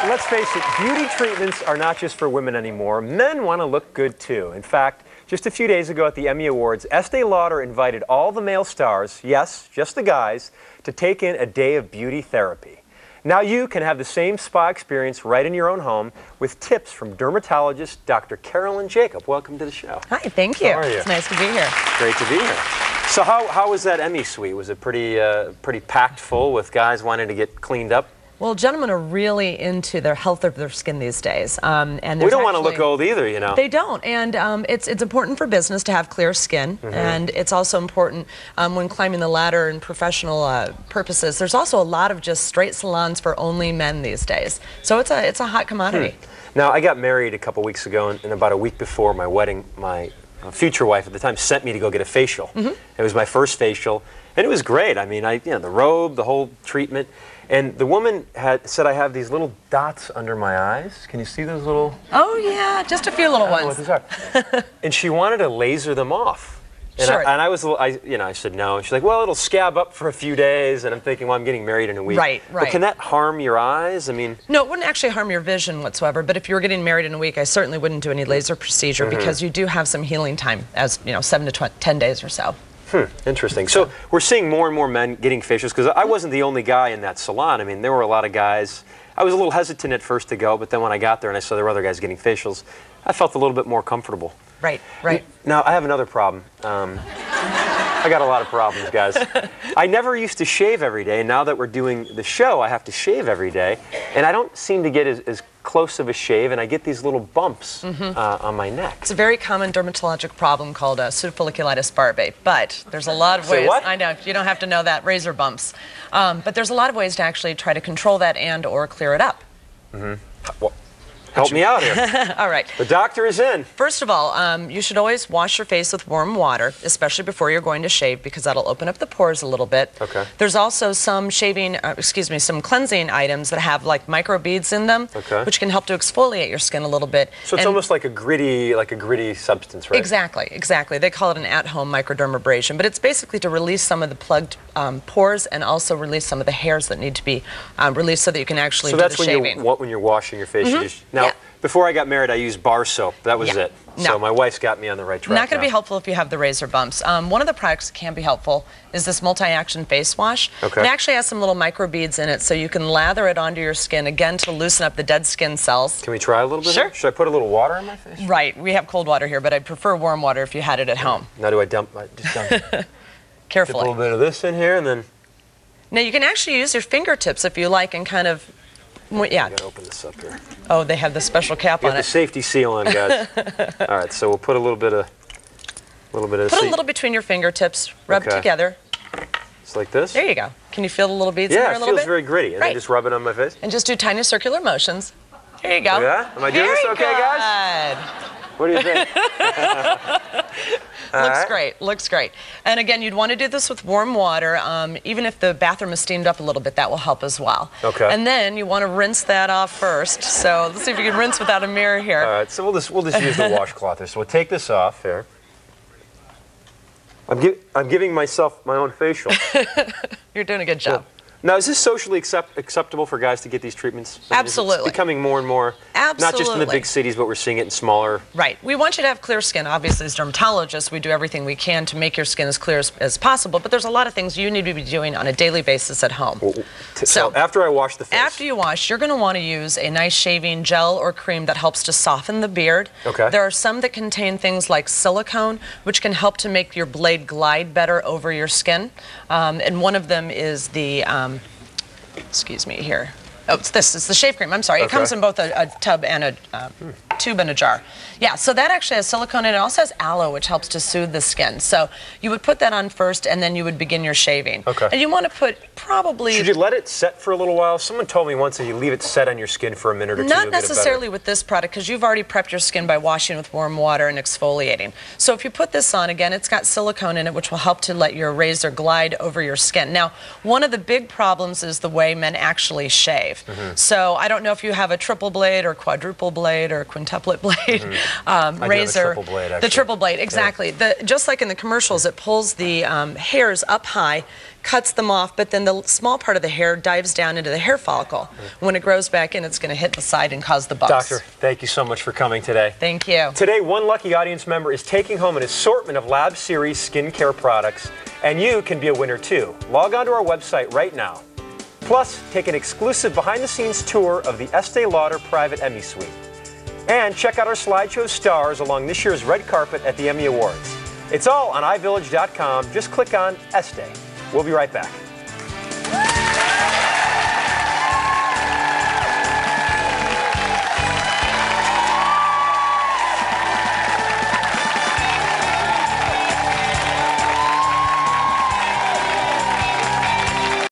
let's face it, beauty treatments are not just for women anymore. Men want to look good too. In fact, just a few days ago at the Emmy Awards, Estee Lauder invited all the male stars, yes, just the guys, to take in a day of beauty therapy. Now you can have the same spa experience right in your own home with tips from dermatologist Dr. Carolyn Jocob. Welcome to the show. Hi, thank you. How are you? It's nice to be here. Great to be here. So how was that Emmy suite? Was it pretty packed full with guys wanting to get cleaned up? Well, gentlemen are really into their health of their skin these days. And we don't want to look old either, you know. They don't, and it's important for business to have clear skin, and it's also important when climbing the ladder in professional purposes. There's also a lot of just straight salons for only men these days, so it's a hot commodity. Now, I got married a couple weeks ago, and about a week before my wedding, my future wife at the time sent me to go get a facial. It was my first facial, and it was great. I mean, the robe, the whole treatment. And the woman said I have these little dots under my eyes. Can you see those little? Oh, yeah, just a few little ones. What these are. And she wanted to laser them off. And sure. I said no. And she's like, well, it'll scab up for a few days. And I'm thinking, well, I'm getting married in a week. Right. But can that harm your eyes? I mean. No, it wouldn't actually harm your vision whatsoever. But if you were getting married in a week, I certainly wouldn't do any laser procedure because you do have some healing time, as 7 to 10 days or so. Interesting. So we're seeing more and more men getting facials, because I wasn't the only guy in that salon. I mean, there were a lot of guys. I was a little hesitant at first to go, but then when I got there and I saw there were other guys getting facials, I felt a little bit more comfortable. Right. Now, I have another problem. I got a lot of problems, guys. I never used to shave every day, and now that we're doing the show, I have to shave every day, and I don't seem to get as close of a shave, and I get these little bumps on my neck. It's a very common dermatologic problem called pseudofolliculitis barbae, but there's a lot of ways. Say what? I know, you don't have to know that, razor bumps. But there's a lot of ways to actually try to control that and or clear it up. Well, help me out here. All right. The doctor is in. First of all, you should always wash your face with warm water, especially before you're going to shave, because that'll open up the pores a little bit. Okay. There's also some some cleansing items that have like microbeads in them, which can help to exfoliate your skin a little bit. So it's almost like a gritty substance, right? Exactly. They call it an at-home microdermabrasion, but it's basically to release some of the plugged pores and also release some of the hairs that need to be released so that you can actually do the shaving. So that's when you're washing your face. Now, before I got married, I used bar soap. That was it. So my wife's got me on the right track. Not going to be helpful if you have the razor bumps. One of the products that can be helpful is this multi-action face wash. It actually has some little microbeads in it, so you can lather it onto your skin, again, to loosen up the dead skin cells. Can we try a little bit? Sure. Should I put a little water on my face? Right. We have cold water here, but I'd prefer warm water if you had it at home. Now do I dump? Just dump. Carefully. Dip a little bit of this in here, and then. Now you can actually use your fingertips if you like, and kind of. I gotta open this up here. Oh, they have the special cap on it. Get the safety seal on, guys. All right, so we'll put a little bit of. Put a little between your fingertips. Rub it together. Just like this. There you go. Can you feel the little beads in there a little bit? Yeah, it feels very gritty. And then just rub it on my face. And just do tiny circular motions. There you go. Yeah. Am I doing this okay, guys? What do you think? Looks great. And again, you'd want to do this with warm water. Even if the bathroom is steamed up a little bit, that will help as well. Okay. And then you want to rinse that off first. So let's see if you can rinse without a mirror here. All right. So we'll just use the washcloth here. So we'll take this off here. I'm giving myself my own facial. You're doing a good job. Now, is this socially acceptable for guys to get these treatments? Absolutely. It's becoming more and more, not just in the big cities, but we're seeing it in smaller. Right. We want you to have clear skin. Obviously, as dermatologists, we do everything we can to make your skin as clear as possible, but there's a lot of things you need to be doing on a daily basis at home. So after I wash the face. After you wash, you're going to want to use a nice shaving gel or cream that helps to soften the beard. Okay. There are some that contain things like silicone, which can help to make your blade glide better over your skin. And one of them is the... excuse me here. Oh, it's the shave cream. I'm sorry. It comes in both a tub and a tube and a jar. Yeah, so that actually has silicone in it. It also has aloe, which helps to soothe the skin. So you would put that on first, and then you would begin your shaving. Okay. And you want to put probably... Should you let it set for a little while? Someone told me once that you leave it set on your skin for a minute or two. Not necessarily with this product, because you've already prepped your skin by washing with warm water and exfoliating. So if you put this on, again, it's got silicone in it, which will help to let your razor glide over your skin. Now, one of the big problems is the way men actually shave. So I don't know if you have a triple blade or quadruple blade or quintuple template blade The razor. triple blade, actually. The triple blade, exactly. Yeah. Just like in the commercials, it pulls the hairs up high, cuts them off, but then the small part of the hair dives down into the hair follicle. When it grows back in, it's going to hit the side and cause the bumps. Doctor, thank you so much for coming today. Thank you. Today, one lucky audience member is taking home an assortment of Lab Series skincare products, and you can be a winner too. Log on to our website right now. Plus, take an exclusive behind-the-scenes tour of the Estee Lauder Private Emmy Suite. And check out our slideshow stars along this year's red carpet at the Emmy Awards. It's all on iVIllage.com. Just click on Estee. We'll be right back.